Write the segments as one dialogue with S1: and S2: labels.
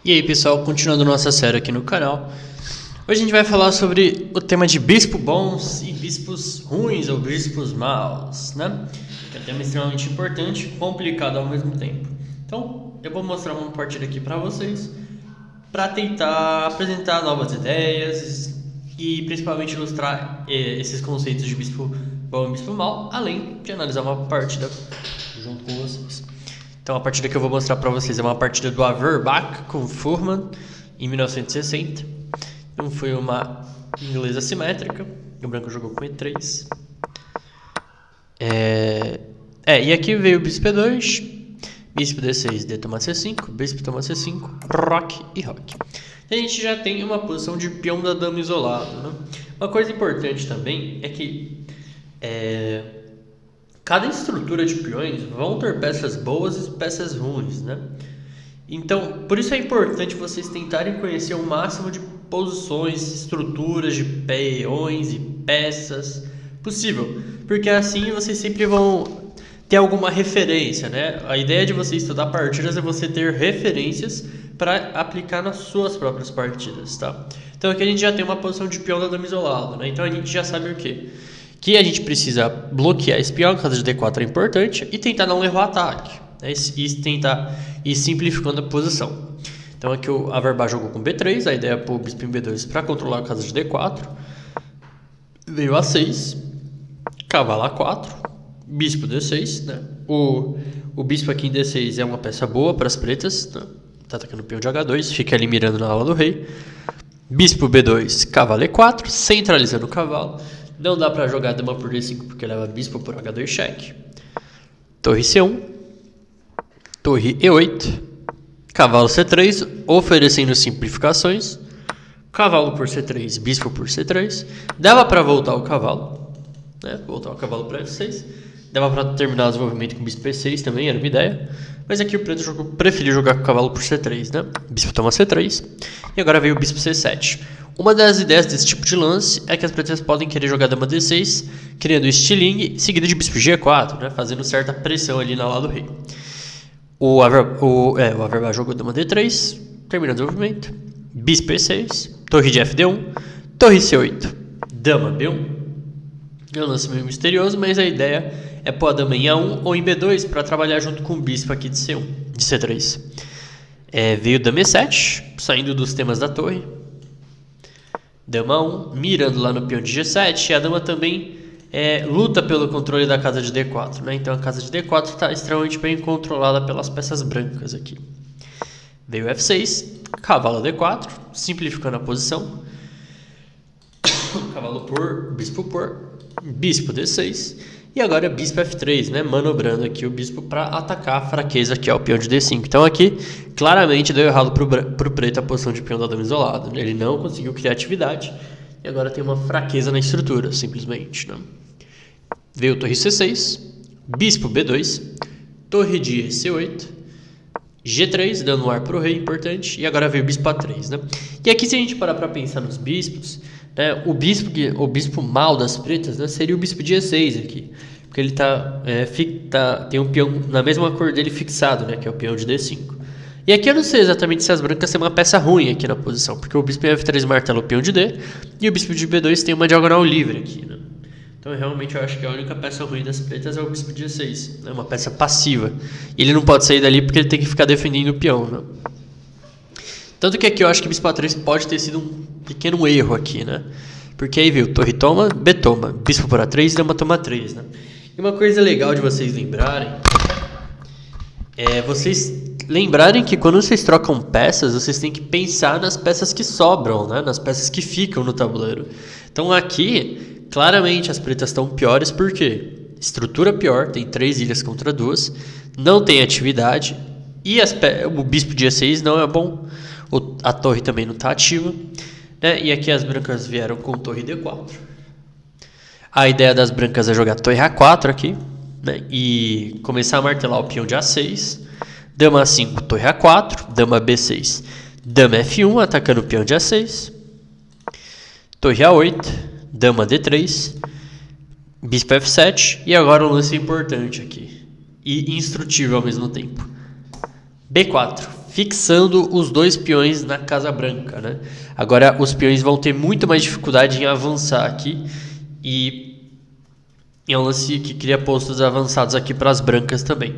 S1: E aí pessoal, continuando nossa série aqui no canal, hoje a gente vai falar sobre o tema de bispos bons e bispos ruins ou bispos maus, né? Que é um tema extremamente importante, complicado ao mesmo tempo. Então, eu vou mostrar uma partida aqui para vocês, para tentar apresentar novas ideias e principalmente ilustrar esses conceitos de bispo bom e bispo mau, além de analisar uma partida junto com vocês. Então a partida que eu vou mostrar para vocês é uma partida do Averbach com Fuhrmann em 1960. Então foi uma inglesa simétrica. O branco jogou com E3. E aqui veio o bispo E2, bispo D6, D toma C5, bispo toma C5, roque e roque. A gente já tem uma posição de peão da dama isolado, né? Uma coisa importante também é que cada estrutura de peões vão ter peças boas e peças ruins, né? Então, por isso é importante vocês tentarem conhecer o máximo de posições, estruturas de peões e peças possível, porque assim vocês sempre vão ter alguma referência, né? A ideia de você estudar partidas é você ter referências para aplicar nas suas próprias partidas, tá? Então aqui a gente já tem uma posição de peão da dama isolado, né? Então a gente já sabe o quê? Que a gente precisa bloquear esse peão, caso de D4 é importante, e tentar não levar ataque, né? E tentar ir simplificando a posição. Então aqui o Averbach jogou com B3, a ideia é pôr o bispo em B2 para controlar a casa de D4. Veio A6, cavalo A4, bispo D6, né? O bispo aqui em D6 é uma peça boa para as pretas, né? Tá atacando o peão de H2, fica ali mirando na ala do rei. Bispo B2, cavalo E4, centralizando o cavalo. Não dá para jogar dama por D5 porque leva bispo por H2 cheque. Torre C1, torre E8, cavalo C3, oferecendo simplificações. Cavalo por C3, bispo por C3. Dava para voltar o cavalo, né? Voltar o cavalo para F6. Dava para terminar o desenvolvimento com bispo P6 também, era uma ideia. Mas aqui o preto preferiu jogar com o cavalo por C3, né? Bispo toma C3. E agora veio o bispo C7. Uma das ideias desse tipo de lance é que as pretas podem querer jogar dama D6, criando estilingue, seguido de bispo G4, né? Fazendo certa pressão ali na ala do rei. O Averbach jogou dama D3, termina o desenvolvimento. Bispo E6, torre de Fd1, torre C8, dama B1. É um lance meio misterioso, mas a ideia é pôr a dama em A1 ou em B2 para trabalhar junto com o bispo aqui de C1, de C3. Veio dama E7, saindo dos temas da torre. Dama 1, mirando lá no peão de G7, e a dama também luta pelo controle da casa de D4, né? Então a casa de D4 está extremamente bem controlada pelas peças brancas aqui. Veio F6, cavalo D4, simplificando a posição. Cavalo por, bispo D6, e agora bispo F3, né? Manobrando aqui o bispo para atacar a fraqueza que é o peão de D5. Então aqui, claramente deu errado pro preto a posição de peão da dama isolado, né? Ele não conseguiu criar atividade, e agora tem uma fraqueza na estrutura, simplesmente, né? Veio torre C6, bispo B2, torre de C8, G3, dando ar pro rei, importante, e agora veio o bispo A3, né? E aqui, se a gente parar para pensar nos bispos, né, o bispo mal das pretas, né, seria o bispo de E6 aqui, porque ele tem um peão na mesma cor dele fixado, né, que é o peão de D5. E aqui eu não sei exatamente se as brancas têm uma peça ruim aqui na posição, porque o bispo em F3 martela o peão de D, e o bispo de B2 tem uma diagonal livre aqui, né? Então realmente eu acho que a única peça ruim das pretas é o bispo de E6, né, uma peça passiva. E ele não pode sair dali porque ele tem que ficar defendendo o peão, né? Tanto que aqui eu acho que bispo A3 pode ter sido um pequeno erro aqui, né? Porque aí veio torre toma, B toma, bispo por A3, dama toma 3, né? E uma coisa legal de vocês lembrarem é vocês lembrarem que quando vocês trocam peças, vocês têm que pensar nas peças que sobram, né? Nas peças que ficam no tabuleiro. Então aqui, claramente as pretas estão piores porque estrutura pior, tem 3 ilhas contra 2, não tem atividade e o bispo de E6 não é bom. A torre também não está ativa, né? E aqui as brancas vieram com torre D4. A ideia das brancas é jogar torre A4 aqui, né? E começar a martelar o peão de A6. Dama A5, torre A4. Dama B6, dama F1, atacando o peão de A6. Torre A8, dama D3. Bispo F7. E agora um lance importante aqui, e instrutivo ao mesmo tempo. B4. fixando os dois peões na casa branca, né? Agora os peões vão ter muito mais dificuldade em avançar aqui e é um lance que cria postos avançados aqui para as brancas também.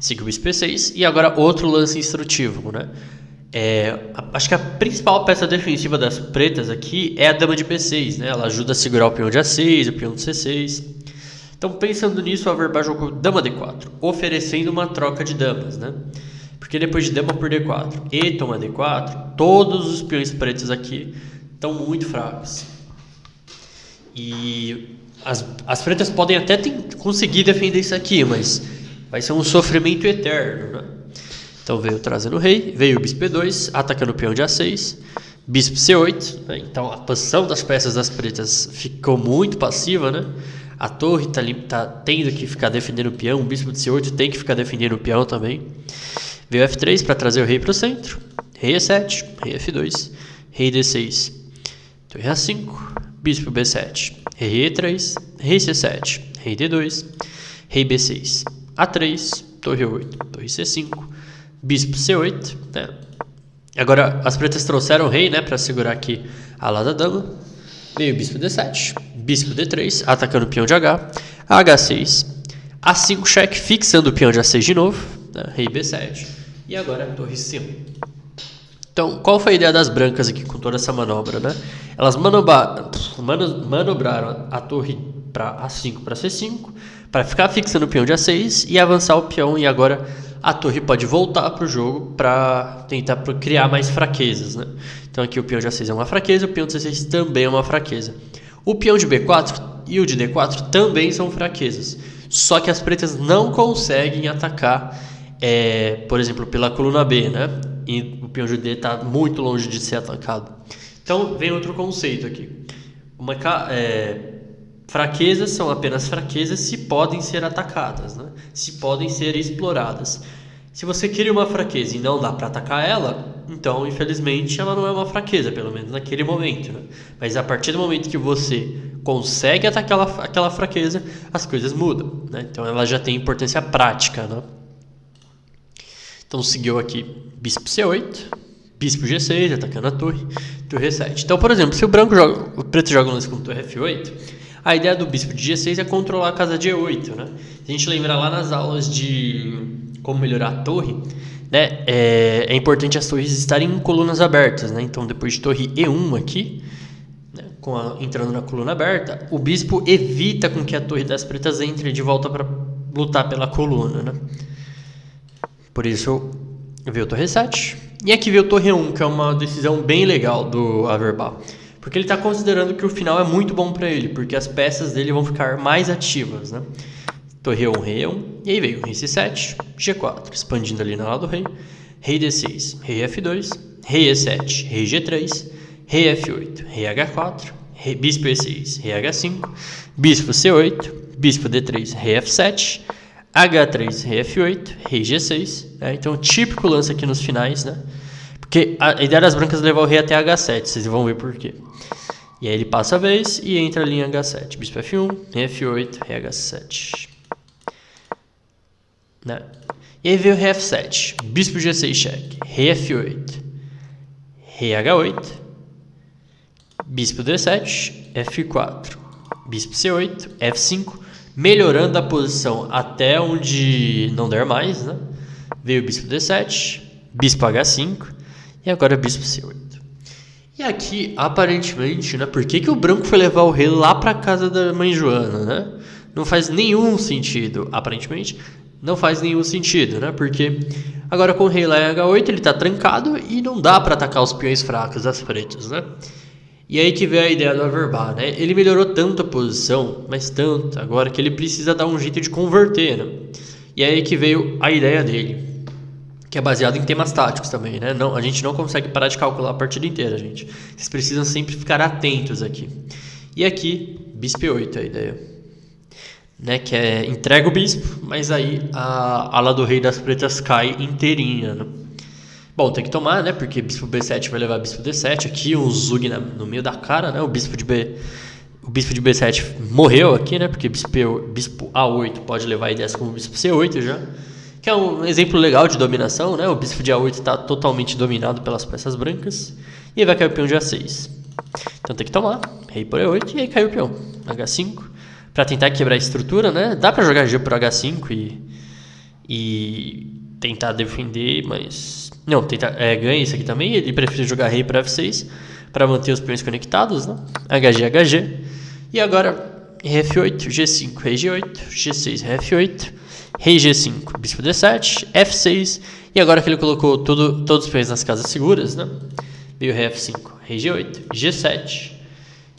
S1: Siga o bispo E6 e agora outro lance instrutivo, né? Acho que a principal peça defensiva das pretas aqui é a dama de B6, né? Ela ajuda a segurar o peão de A6, o peão de C6. Então, pensando nisso, a Averbach jogou dama D4, oferecendo uma troca de damas, né? Porque depois de dama por D4 e toma D4, todos os peões pretos aqui estão muito fracos. E as pretas podem até conseguir defender isso aqui, mas vai ser um sofrimento eterno, né? Então veio trazendo o rei, veio o bispo E2, atacando o peão de A6, bispo C8, né? Então a posição das peças das pretas ficou muito passiva, né? A torre tá tendo que ficar defendendo o peão, o bispo de C8 tem que ficar defendendo o peão também. Veio F3 para trazer o rei para o centro, rei E7, rei F2, rei D6, torre A5, bispo B7, rei E3, rei C7, rei D2, rei B6, A3, torre 8, torre C5, bispo C8, né? Agora as pretas trouxeram o rei, né, para segurar aqui a ala da dama. Veio o bispo D7, bispo D3, atacando o peão de H, H6, A5 cheque, fixando o peão de A6 de novo, né, rei B7, e agora a torre C1. Então, qual foi a ideia das brancas aqui com toda essa manobra, né? Elas manobraram a torre para A5 para C5, para ficar fixando o peão de A6 e avançar o peão, e agora a torre pode voltar para o jogo para tentar criar mais fraquezas, né? Então aqui o peão de A6 é uma fraqueza, o peão de C6 também é uma fraqueza. O peão de B4 e o de D4 também são fraquezas, só que as pretas não conseguem atacar, por exemplo, pela coluna B, né? E o peão de D está muito longe de ser atacado. Então vem outro conceito aqui. Fraquezas são apenas fraquezas se podem ser atacadas, né? Se podem ser exploradas. Se você cria uma fraqueza e não dá para atacar ela, então infelizmente ela não é uma fraqueza, pelo menos naquele momento, né? Mas a partir do momento que você consegue atacar aquela fraqueza, as coisas mudam, né? Então ela já tem importância prática, né? Então seguiu aqui bispo C8, bispo G6, atacando a torre, torre E7. Então, por exemplo, se o preto joga um lance com torre F8, a ideia do bispo de G6 é controlar a casa de E8, né? Se a gente lembrar lá nas aulas de como melhorar a torre, né, é importante as torres estarem em colunas abertas, né? Então, depois de torre E1 aqui, né, entrando na coluna aberta, o bispo evita com que a torre das pretas entre de volta para lutar pela coluna, né? Por isso, veio torre E7. E aqui veio torre E1, que é uma decisão bem legal do Averbach. Porque ele está considerando que o final é muito bom para ele, porque as peças dele vão ficar mais ativas, né? Torre E1, rei E1, e aí veio rei C7, G4, expandindo ali na ala do rei, rei D6, rei F2, rei E7, rei G3, rei F8, rei H4, bispo E6, rei H5, bispo C8, bispo D3, rei F7, H3, rei F8, rei G6, né? Então típico lance aqui nos finais, né? Porque a ideia das brancas é levar o rei até H7, vocês vão ver por quê. E aí ele passa a vez e entra ali em H7. Bispo F1, rei F8, rei H7. Né? E aí veio o rei F7, bispo G6 cheque, rei F8, rei H8, bispo D7, F4, bispo C8, F5, melhorando a posição até onde não der mais, né? Veio o bispo D7, bispo H5 e agora bispo C8. E aqui, aparentemente, né, por que o branco foi levar o rei lá para casa da mãe Joana, né? Não faz nenhum sentido, aparentemente, não faz nenhum sentido, né? Porque agora com o rei lá em H8 ele está trancado e não dá para atacar os peões fracos das pretas, né? E aí que veio a ideia do Averbach, né? Ele melhorou tanto a posição, mas tanto, agora que ele precisa dar um jeito de converter, né? E aí que veio a ideia dele, que é baseado em temas táticos também, né? Não, a gente não consegue parar de calcular a partida inteira, gente. Vocês precisam sempre ficar atentos aqui. E aqui, bispo E8 é a ideia, né? Que é entrega o bispo, mas aí a ala do rei das pretas cai inteirinha, né? Bom, tem que tomar, né? Porque bispo B7 vai levar bispo D7. Aqui um zug no meio da cara, né? O bispo de B7 morreu aqui, né? Porque bispo A8 pode levar ideias como bispo C8 já. que é um exemplo legal de dominação, né? O bispo de A8 está totalmente dominado pelas peças brancas, e aí vai cair o peão de A6. Então tem que tomar, rei por E8, e aí cai o peão, H5, para tentar quebrar a estrutura, né? Dá para jogar G por H5 e tentar defender, mas... Não, ganha isso aqui também, ele prefere jogar rei por F6, para manter os peões conectados, né? HG, HG, e agora rei F8, G5, rei G8, G6, rei F8, rei G5, bispo D7, F6, e agora que ele colocou todos os peões nas casas seguras, né? Veio rei F5, rei G8, G7,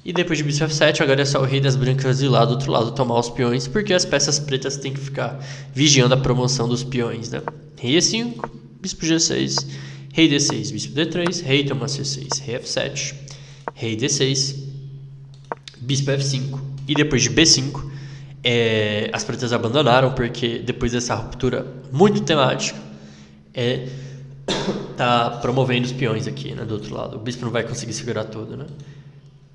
S1: e depois de bispo F7, agora é só o rei das brancas ir lá do outro lado tomar os peões, porque as peças pretas têm que ficar vigiando a promoção dos peões, né? Rei E5, bispo G6, rei D6, bispo D3, rei toma C6, rei F7, rei D6, bispo F5, e depois de B5, as pretas abandonaram, porque depois dessa ruptura muito temática, tá promovendo os peões aqui, né, do outro lado. O bispo não vai conseguir segurar tudo, né?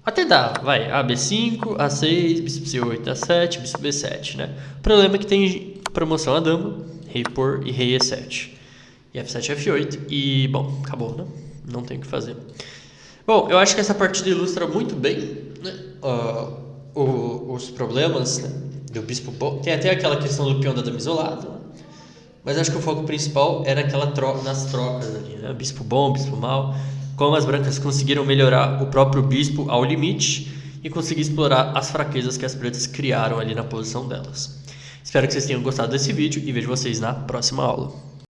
S1: Até dá, vai, B5, A6, bispo C8, A7, bispo B7, né? O problema é que tem promoção a dama, rei por e rei E7. E F7, F8, e, bom, acabou, né? Não tem o que fazer. Bom, eu acho que essa partida ilustra muito bem, né, os problemas, né, do bispo bom. Tem até aquela questão do peão da dama isolada, né? Mas acho que o foco principal era nas trocas ali, né? Bispo bom, bispo mal. Como as brancas conseguiram melhorar o próprio bispo ao limite e conseguir explorar as fraquezas que as pretas criaram ali na posição delas. Espero que vocês tenham gostado desse vídeo e vejo vocês na próxima aula.